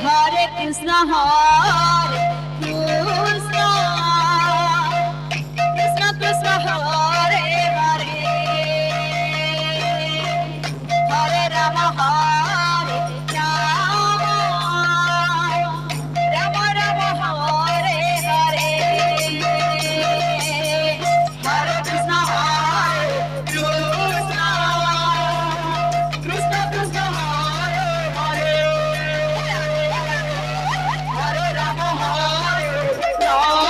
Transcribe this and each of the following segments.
Hare Krishna, Hare Krishna, Krishna Krishna, Hare Hare, Hare Rama, Hare Rama, Rama Rama, Hare Hare, Hare Krishna, Hare Krishna, Krishna Krishna, Hare Hare, Hare Rama, Hare Rama,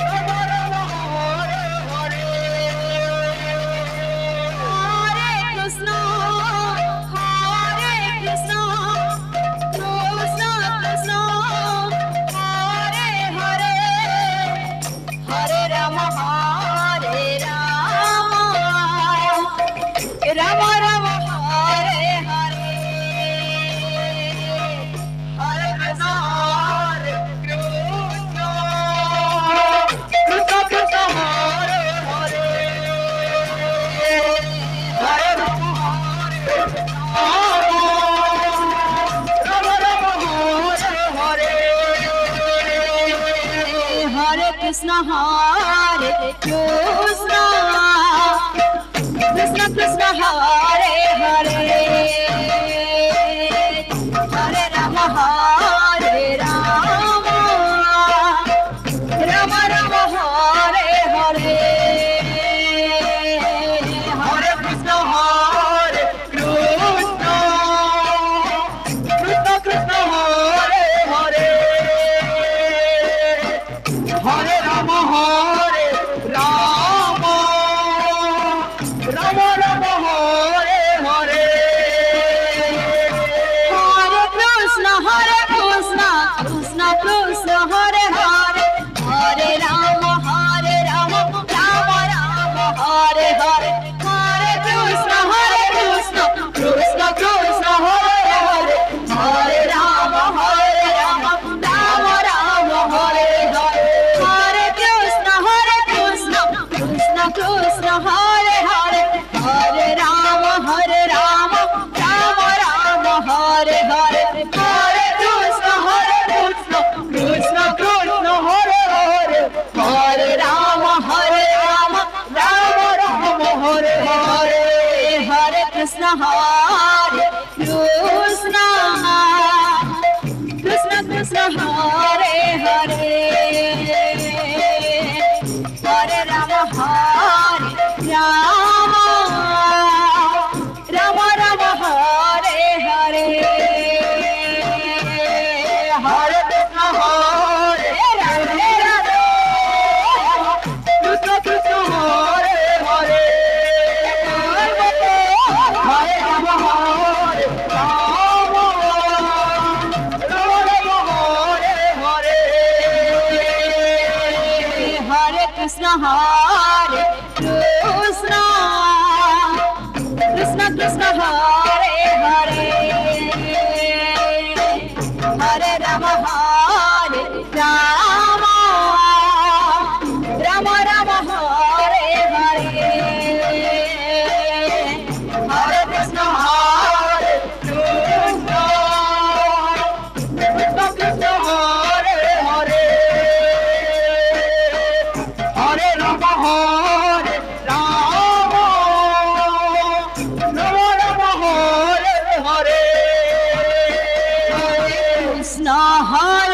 Rama Rama, Hare Hare, Hare Krishna, Hare Krishna, Krishna Krishna, Hare Hare, Hare Rama, Hare Rama, Rama Rama, Hare Hare, Hare Krishna, Hare Krishna, Krishna Krishna, Hare Hare, Hare Rama, Hare Rama, Rama Rama, Hare Hare, Hare Krishna, Hare Krishna, Krishna Krishna, Hare Hare, Hare Rama, Hare Rama, Rama Rama, Hare Hare, Hare Krishna, Hare Krishna, Krishna Krishna, Hare Hare, Hare Rama, Hare Rama, Rama Rama, Hare Hare, Hare Krishna, Krishna Krishna, Hare Hare, Hare Rama, Rama Rama, Hare Hare, Hare Krishna, Krishna Krishna, Hare Hare, Hare Rama, Rama Rama, Hare Hare, Hare Krishna, Krishna Krishna, Hare Hare, Hare Rama, Rama Rama, Hare Hare, Hare Krishna, Krishna Krishna, Hare Hare, Hare Rama, Rama Rama, Hare Hare, Hare Krishna, Krishna Krishna Krishna, Hare Hare, Hare Rama, Rama Rama Rama, Hare Hare, Hare Krishna, Hare Rama, Krishna Krishna, Hare Hare, Hare Rama, Hare Rama, Rama Rama, Hare Hare, Hare Krishna, Krishna Krishna, Hare Hare, Hare Rama, Hare Rama, Rama Rama, Hare Hare, Hare Krishna, Krishna Krishna, Hare Hare, Hare Rama, Hare Rama, Rama Rama, Hare Hare, Hare Krishna, Hare